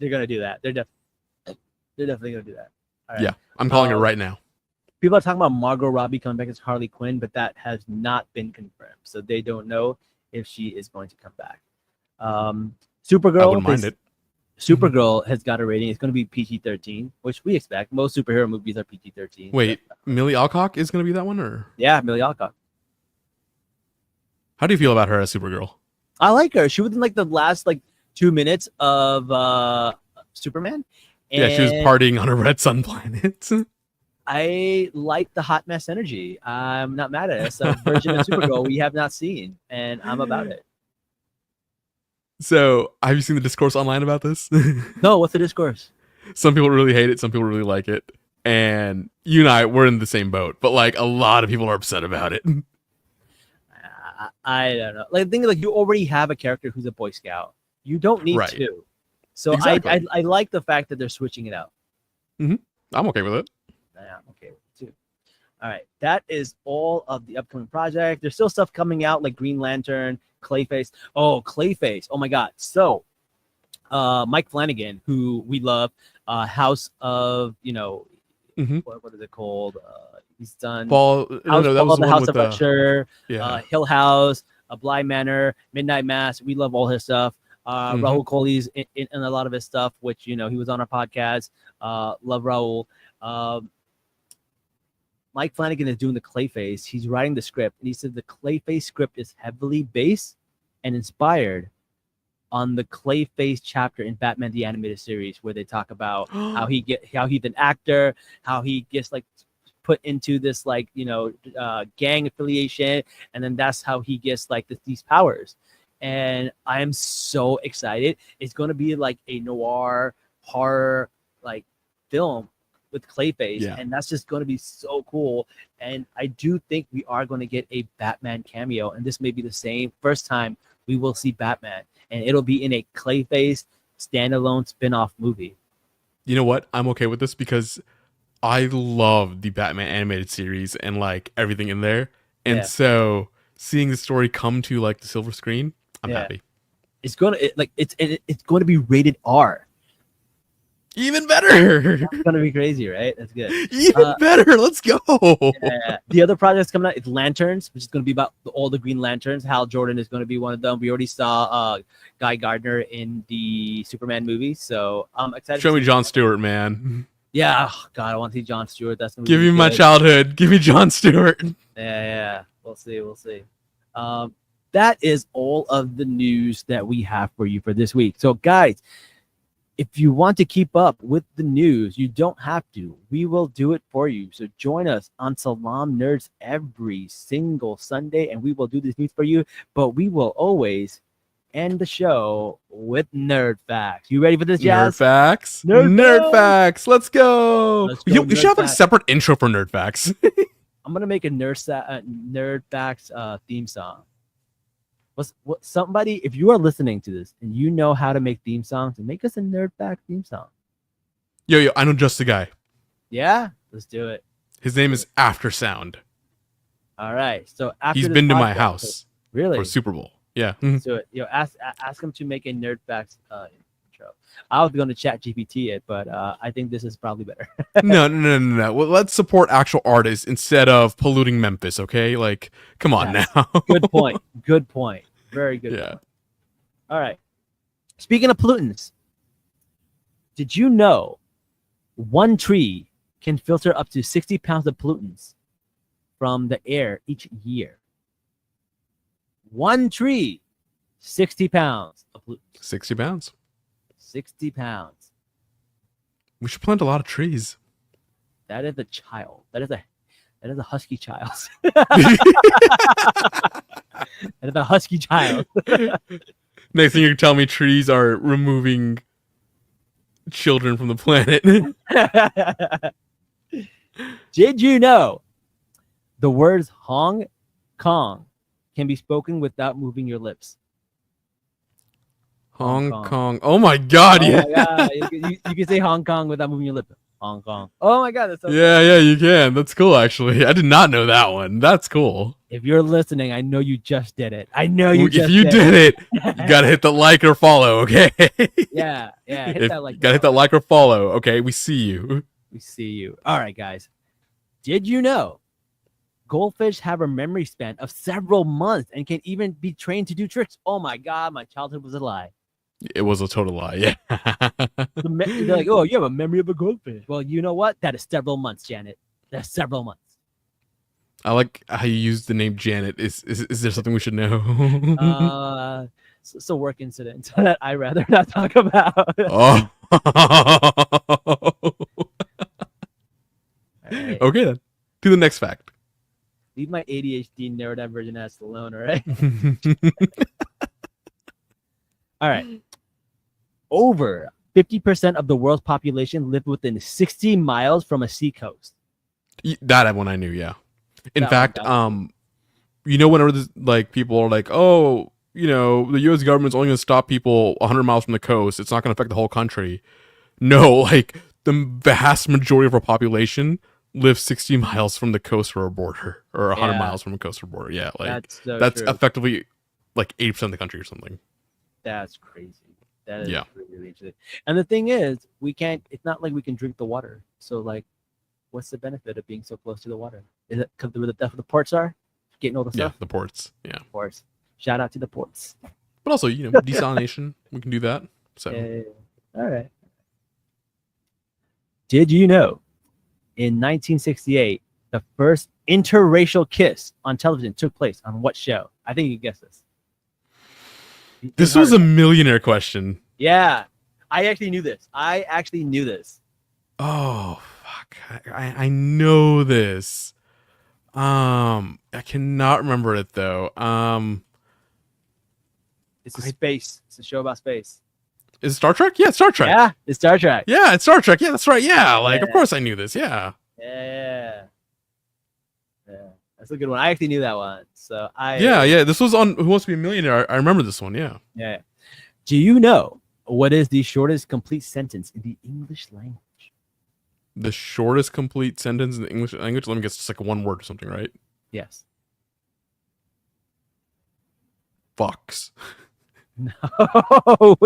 gonna do that. They're definitely gonna do that. All right. Yeah, I'm calling it right now. People are talking about Margot Robbie coming back as Harley Quinn, but that has not been confirmed, so they don't know if she is going to come back. Supergirl. I wouldn't mind it. Supergirl has got a rating. It's going to be PG-13, which we expect. Most superhero movies are PG-13. Wait, Millie Alcock is going to be that one, or yeah, Millie Alcock. how do you feel about her as Supergirl? I like her. She was in like the last 2 minutes of Superman. Yeah, she was partying on a red sun planet. I like the hot mess energy. I'm not mad at it. It's a version of Supergirl we have not seen, and I'm about it. So, have you seen the discourse online about this? No, what's the discourse? Some people really hate it. Some people really like it. And you and I, we're in the same boat. But like a lot of people are upset about it. I don't know. Like, think you already have a character who's a Boy Scout. You don't need Right. two. So Exactly. I like the fact that they're switching it out. I'm okay with it. Yeah, I'm okay with it too. All right, that is all of the upcoming project. There's still stuff coming out like Green Lantern, Clayface. Oh, Clayface! Oh my God! So, Mike Flanagan, who we love, House of what is it called? He's done Paul, House, no, that was the one House with of Usher, yeah. Hill House, Bly Manor, Midnight Mass. We love all his stuff. Rahul Kohli's in a lot of his stuff, which he was on our podcast. Love Rahul. Mike Flanagan is doing the Clayface. He's writing the script, and he said the Clayface script is heavily based and inspired on the Clayface chapter in Batman the Animated Series, where they talk about how he's an actor, how he gets put into this gang affiliation, and then that's how he gets these powers. And I am so excited. It's going to be like a noir horror film with Clayface, and that's just going to be so cool. And I do think we are going to get a Batman cameo, and this may be the first time we will see Batman, and it'll be in a Clayface standalone spin-off movie. You know what? I'm okay with this because I love the Batman animated series and everything in there. And so seeing the story come to the silver screen, I'm happy. It's going to it's going to be rated R. Even better. It's going to be crazy, right? That's good. Even better. Let's go. Yeah. The other projects coming out, it's Lanterns, which is going to be about all the Green Lanterns. Hal Jordan is going to be one of them. We already saw Guy Gardner in the Superman movie, so I'm excited. Show me Jon Stewart, man. Yeah, God, I want to see Jon Stewart. That's gonna be Give me my childhood. Give me Jon Stewart. Yeah. We'll see. That is all of the news that we have for you for this week. So, guys, if you want to keep up with the news, you don't have to. We will do it for you. So join us on Salam Nerds every single Sunday, and we will do this news for you. But we will always end the show with Nerd Facts. You ready for this, Jazz? Nerd Facts. Nerd Facts. Let's go. We should have a separate intro for Nerd Facts. I'm going to make a Nerd Facts theme song. Somebody, if you are listening to this and you know how to make theme songs, make us a Nerd Fact theme song. Yo, I know just the guy. Yeah, let's do it. His name is After Sound. All right. So after he's been to my house. Really? For Super Bowl. Yeah. Let's do it. Ask him to make a Nerd Facts intro. I was going to chat GPT it, but I think this is probably better. No. Well, let's support actual artists instead of polluting Memphis, okay? Come on now. Good point. Very good. Yeah. Point. All right. Speaking of pollutants, did you know one tree can filter up to 60 pounds of pollutants from the air each year? One tree, 60 pounds of pollutants. 60 pounds. 60 pounds. We should plant a lot of trees. That is a child. That is a husky child. That is a husky child. Next thing you're telling me, trees are removing children from the planet. Did you know the words Hong Kong can be spoken without moving your lips? Hong Kong. Oh my God! Oh yeah. My God. You can say Hong Kong without moving your lips. Hong Kong. Oh my God, that's so cool. Yeah, you can. That's cool, actually. I did not know that one. That's cool. If you're listening, I know you just did it. I know you just If you did it, you gotta hit the like or follow, okay? Yeah. Hit that like. Gotta hit that like or follow, okay? We see you. We see you. All right, guys. Did you know goldfish have a memory span of several months and can even be trained to do tricks? Oh my God, my childhood was a lie. It was a total lie. Yeah. They're like, oh, you have a memory of a goldfish. Well, you know what? That is several months, Janet. That's several months. I like how you use the name Janet. Is there something we should know? It's a work incident that I rather not talk about. Oh. Right. Okay then. To the next fact. Leave my ADHD neurodivergent ass alone, all right? All right. Over 50% of the world's population live within 60 miles from a seacoast. That one I knew, yeah. In That fact, one. whenever like people are like, oh, the U.S. government's only going to stop people 100 miles from the coast. It's not going to affect the whole country. No, like the vast majority of our population lives 60 miles from the coast or a border, or 100 miles from a coast or border. Yeah, like that's true. effectively like 80% of the country or something. That's crazy. That is really interesting. And the thing is, it's not like we can drink the water. So like, what's the benefit of being so close to the water? Is it because where the ports are? Getting all the stuff? Yeah, the ports. Yeah. Ports. Shout out to the ports. But also, desalination. We can do that. So. All right. Did you know in 1968, the first interracial kiss on television took place on what show? I think you can guess this. This was a millionaire question. Yeah. I actually knew this. Oh, fuck. I know this. I cannot remember it though. It's space. It's a show about space. Is it Star Trek? Yeah, it's Star Trek. Yeah, it's Star Trek. Yeah, it's Star Trek. Yeah, that's right. Yeah, of course I knew this. Yeah. Yeah. That's a good one. I actually knew that one. So Yeah. This was on Who Wants to Be a Millionaire. I remember this one. Yeah. Yeah. Do you know what is the shortest complete sentence in the English language? The shortest complete sentence in the English language? Let me guess, it's like one word or something, right? Yes. Fucks. No,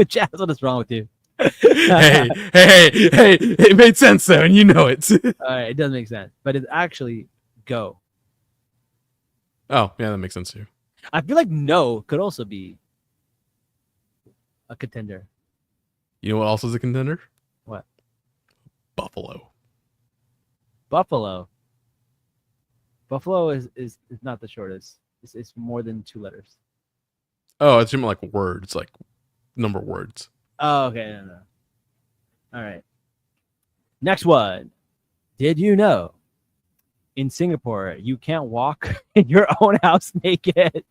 Jazz, what is wrong with you? hey, it made sense though, and you know it. All right, it does make sense, but it's actually go. Oh, yeah, that makes sense too. I feel like no could also be a contender. You know what else is a contender? What? Buffalo. Buffalo is not the shortest. It's more than 2 letters. Oh, it's even like words, like number of words. Oh, okay. No. All right. Next one. Did you know in Singapore you can't walk in your own house naked?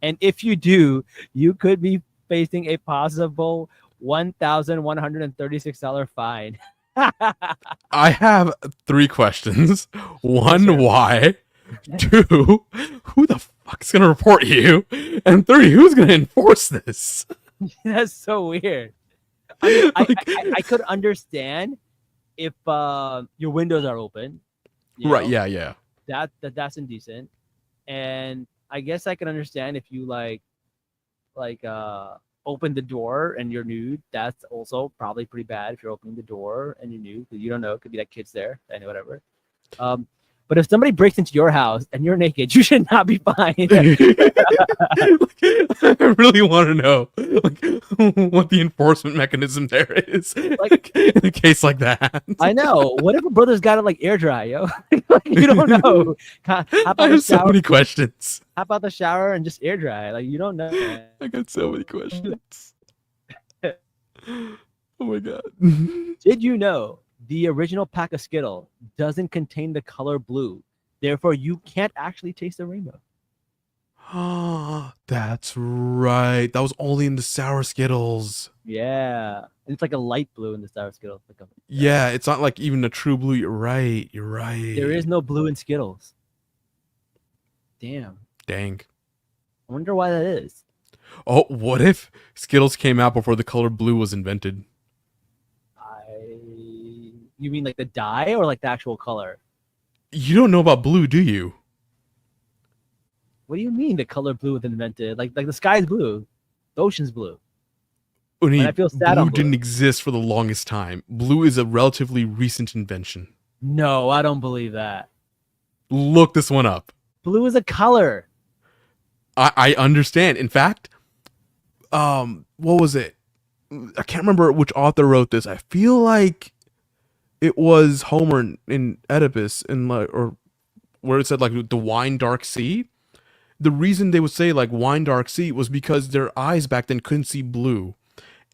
And if you do, you could be facing a possible $1,136 fine. I have 3 questions. 1, why? 2, who the fuck's gonna report you? And 3, who's gonna enforce this? That's so weird. I mean, I could understand if your windows are open. Right? Yeah. That's indecent. And I guess I can understand if you like open the door and you're nude. That's also probably pretty bad if you're opening the door and you're nude because you don't know. It could be like kids there and whatever. But if somebody breaks into your house and you're naked, you should not be fined. I really want to know what the enforcement mechanism there is, like in a case like that. I know. What if a brother's got it like air dry, yo? You don't know. I have so many questions. How about the shower and just air dry? Like you don't know. I got so many questions. Oh my god. Did you know the original pack of Skittles doesn't contain the color blue? Therefore, you can't actually taste the rainbow. That's right. That was only in the sour Skittles. Yeah. And it's like a light blue in the sour Skittles. Yeah, it's not like even a true blue. You're right. There is no blue in Skittles. Damn. Dang. I wonder why that is. Oh, what if Skittles came out before the color blue was invented? You mean like the dye or like the actual color? You don't know about blue, do you? What do you mean the color blue was invented? Like the sky's blue, the ocean's blue. I feel sad blue didn't exist for the longest time. Blue is a relatively recent invention. No, I don't believe that. Look this one up. Blue is a color. I understand. In fact, what was it? I can't remember which author wrote this. I feel like it was Homer in Oedipus, in like, or where it said like the wine dark sea. The reason they would say like wine dark sea was because their eyes back then couldn't see blue,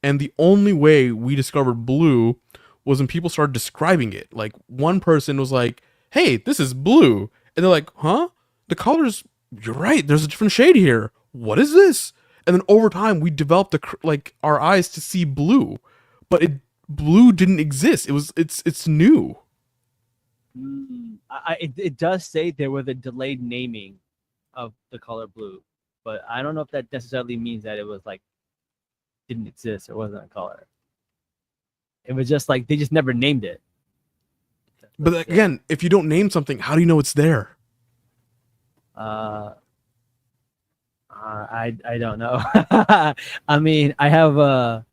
and the only way we discovered blue was when people started describing it. Like one person was like, "Hey, this is blue," and they're like, "Huh? The colors? You're right. There's a different shade here. What is this?" And then over time, we developed like our eyes to see blue, but blue didn't exist. It's new. It does say there was a delayed naming of the color blue, but I don't know if that necessarily means that it was like didn't exist or wasn't a color. It was just like they just never named it. But again, if you don't name something, how do you know it's there? I don't know. I mean, I have a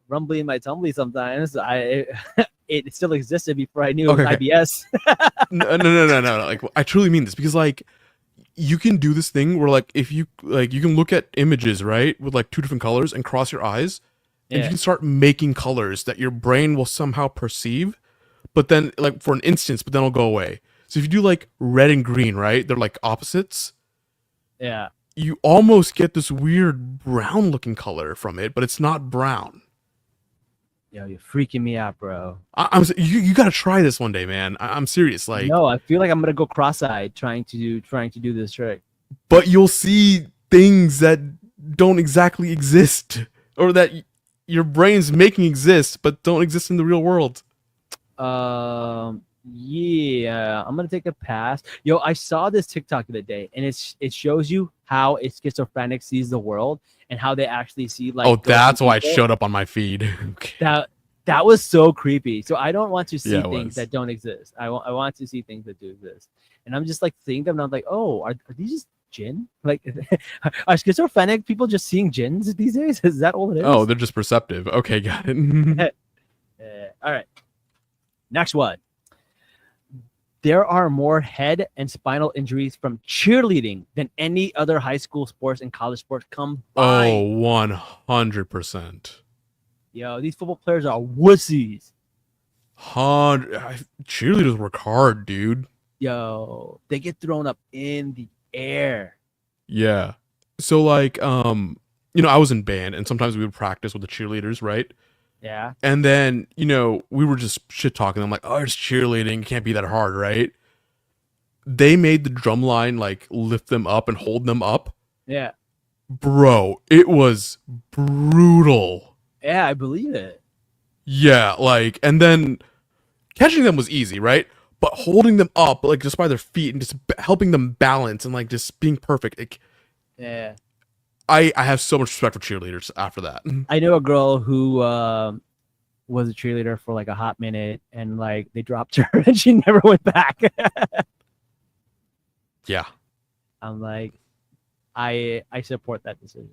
rumbly in my tumbly sometimes. It still existed before I knew it was IBS. No. Like I truly mean this, because like you can do this thing where like if you like you can look at images, right, with like two different colors and cross your eyes, and you can start making colors that your brain will somehow perceive, but then like for an instance, but then it'll go away. So if you do like red and green, right, they're like opposites. Yeah. You almost get this weird brown looking color from it, but it's not brown. Yo, you're freaking me out, bro. You gotta try this one day, man. I'm serious. Like, no, I feel like I'm gonna go cross-eyed trying to do this trick. But you'll see things that don't exactly exist, or that your brain's making exist, but don't exist in the real world. Yeah, I'm gonna take a pass. Yo, I saw this TikTok the other day, and it shows you how a schizophrenic sees the world and how they actually see like. Oh, that's why it showed up on my feed. That was so creepy. So I don't want to see things that don't exist. I want to see things that do exist. And I'm just like seeing them, and I'm like, oh, are these just jinn? Like, are schizophrenic people just seeing jinns these days? Is that all it is? Oh, they're just perceptive. Okay, got it. All right. Next one. There are more head and spinal injuries from cheerleading than any other high school sports and college sports combined. Oh, 100%. Yo, these football players are wussies. Cheerleaders work hard, dude. Yo, they get thrown up in the air. Yeah. So like, I was in band, and sometimes we would practice with the cheerleaders, right? Yeah. And then, we were just shit talking. I'm like, oh, it's cheerleading. It can't be that hard, right? They made the drum line like lift them up and hold them up. Yeah. Bro, it was brutal. Yeah, I believe it. Yeah, like, and then catching them was easy, right? But holding them up, like, just by their feet and just helping them balance and like just being perfect. Like, yeah. I have so much respect for cheerleaders after that. I know a girl who was a cheerleader for like a hot minute, and like they dropped her and she never went back. Yeah. I'm like, I support that decision.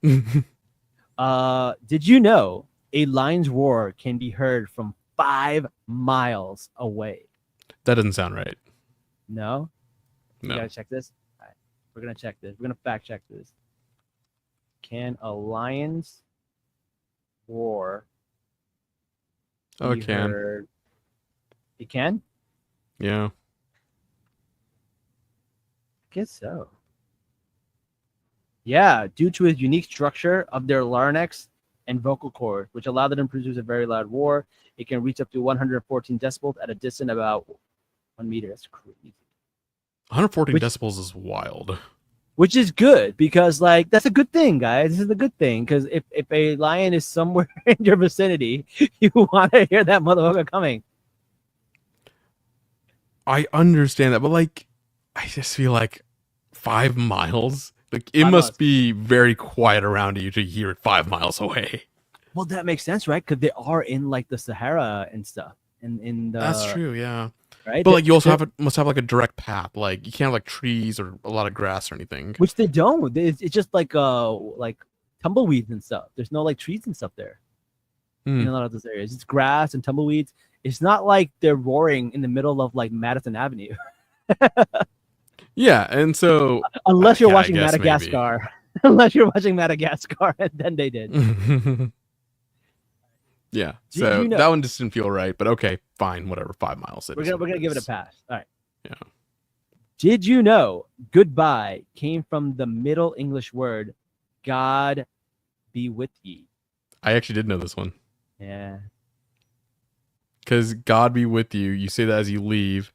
Did you know a lion's roar can be heard from 5 miles away? That doesn't sound right. No? No. You gotta check this? All right. We're gonna check this. We're gonna fact check this. Can a lion's roar Oh, be it can. heard? It can? Yeah. I guess so. Yeah, due to its unique structure of their larynx and vocal cords, which allow them to produce a very loud roar. It can reach up to 114 decibels at a distance about 1 meter. That's crazy. 114 decibels is wild. Which is good, because like that's a good thing, guys. This is a good thing, because if a lion is somewhere in your vicinity, you want to hear that motherfucker coming. I understand that, but like, I just feel like 5 miles. Like, it must be very quiet around you to hear it 5 miles away. Well, that makes sense, right? Because they are in like the Sahara and stuff. In the, that's true, yeah. Right, but like you also must have like a direct path. Like you can't have like trees or a lot of grass or anything. Which they don't. It's just like tumbleweeds and stuff. There's no like trees and stuff there. In a lot of those areas, it's grass and tumbleweeds. It's not like they're roaring in the middle of like Madison Avenue. Yeah, and so unless you're watching Madagascar. unless you're watching Madagascar, and then they did. Yeah. Did So you know- that one just didn't feel right, but okay, fine, whatever. 5 miles. We're gonna give it a pass. All right. Yeah. Did you know goodbye came from the Middle English word "God be with ye"? I actually did know this one. Yeah. Because God be with you. You say that as you leave.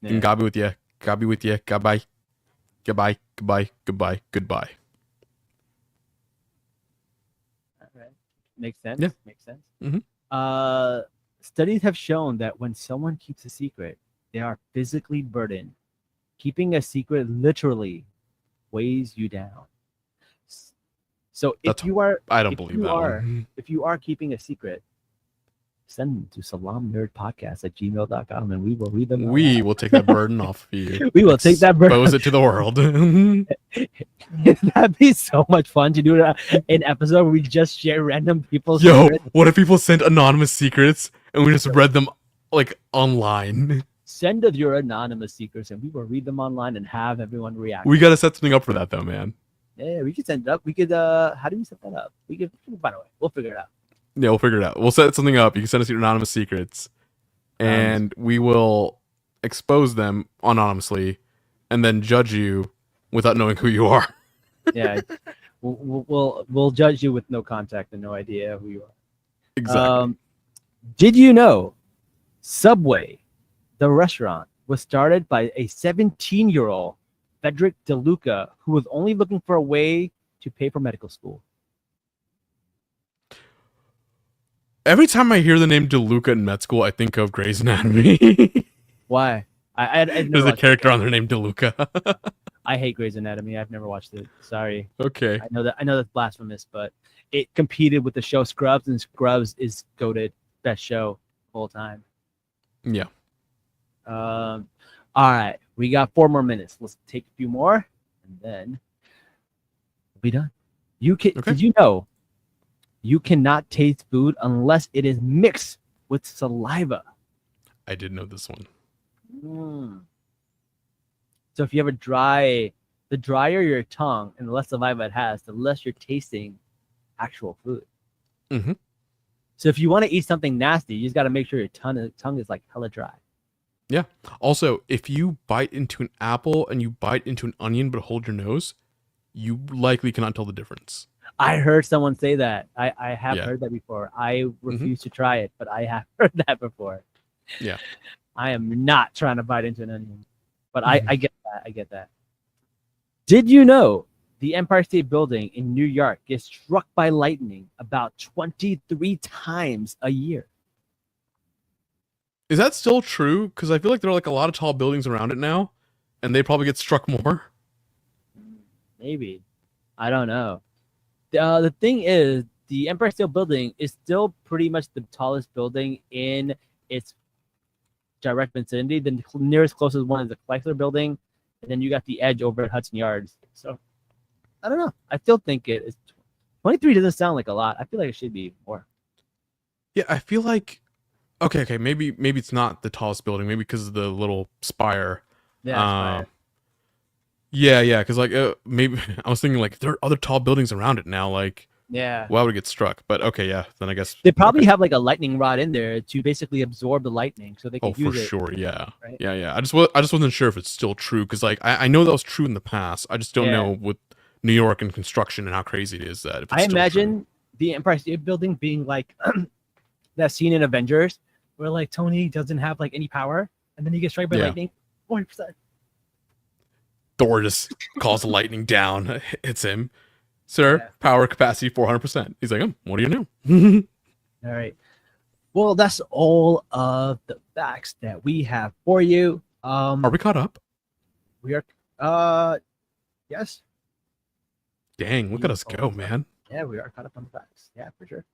Yeah. And God be with you. God be with you. Goodbye. Goodbye. Goodbye. Goodbye. Goodbye. All right. Makes sense. Yeah. Makes sense. Mhm. Studies have shown that when someone keeps a secret, they are physically burdened. Keeping a secret literally weighs you down. So if That's- you are, I don't if believe you that are, one. if you are keeping a secret, send them to salamnerdpodcast@gmail.com and we will read them. We will take that burden off of you. We will take that burden. Expose it to the world. That'd be so much fun to do an episode where we just share random people's Yo, secrets. what if people sent anonymous secrets and we just read them like online? Send us your anonymous secrets and we will read them online and have everyone react. We gotta set something up for that though, man. Yeah, we could send it up. We could how do we set that up? We could find a way. We'll figure it out. Yeah, we'll figure it out. We'll set something up. You can send us your anonymous secrets, and we will expose them anonymously, and then judge you without knowing who you are. Yeah, we'll judge you with no contact and no idea who you are. Exactly. Did you know Subway, the restaurant, was started by a 17-year-old Frederick DeLuca who was only looking for a way to pay for medical school? Every time I hear the name DeLuca in med school, I think of Grey's Anatomy. Why? I've never There's a watched character it. on there named DeLuca. I hate Grey's Anatomy. I've never watched it. Sorry. Okay. I know that's blasphemous, but it competed with the show Scrubs, and Scrubs is goated best show the whole time. Yeah. All right, we got 4 more minutes. Let's take a few more, and then we'll be done. Okay. Did you know you cannot taste food unless it is mixed with saliva? I did know this one. So if you have the drier your tongue and the less saliva it has, the less you're tasting actual food. Mhm. So if you want to eat something nasty, you just got to make sure your tongue is like hella dry. Yeah. Also, if you bite into an apple and you bite into an onion but hold your nose, you likely cannot tell the difference. I heard someone say that. I have Yeah. heard that before. I refuse to try it, but I have heard that before. Yeah. I am not trying to bite into an onion, but I get that. I get that. Did you know the Empire State Building in New York gets struck by lightning about 23 times a year? Is that still true? Because I feel like there are like a lot of tall buildings around it now, and they probably get struck more. Maybe. I don't know. The thing is, the Empire State Building is still pretty much the tallest building in its direct vicinity. The nearest closest one is the Chrysler Building, and then you got the Edge over at Hudson Yards. So, I don't know. I still think it is 23 doesn't sound like a lot. I feel like it should be more. Yeah, I feel like okay, maybe it's not the tallest building, maybe because of the little spire. Yeah. Yeah, because like maybe I was thinking like there are other tall buildings around it now. Like, Yeah. why would it get struck? But okay, yeah, then I guess They probably have like a lightning rod in there to basically absorb the lightning, so they can oh for use it. sure, yeah, right? yeah. I just wasn't sure if it's still true because like I know that was true in the past. I just don't Yeah. know with New York and construction and how crazy it is that. If it's I still true. imagine the Empire State Building being like that scene in Avengers where like Tony doesn't have like any power, and then he gets struck by Yeah. lightning. 100%. Thor just calls the lightning down, hits him. Sir, Yeah. power capacity 400%. He's like, what do you know? All right. Well, that's all of the facts that we have for you. Are we caught up? We are yes. Dang, look at us go, man. Yeah, we are caught up on the facts. Yeah, for sure.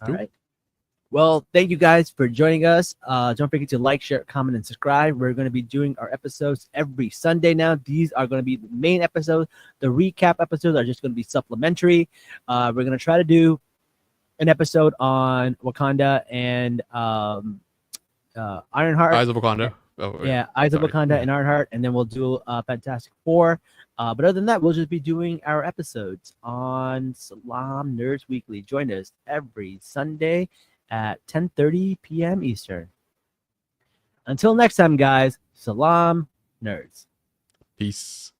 All Cool. right. Well, thank you guys for joining us. Don't forget to like, share, comment, and subscribe. We're going to be doing our episodes every Sunday now. These are going to be the main episodes. The recap episodes are just going to be supplementary. We're going to try to do an episode on Wakanda and Ironheart. Eyes of Wakanda. Yeah, Eyes of Wakanda and Ironheart, and then we'll do Fantastic Four. But other than that, we'll just be doing our episodes on Salam Nerds Weekly. Join us every Sunday at 10:30 p.m. Eastern. Until next time, guys, Salam Nerds. Peace.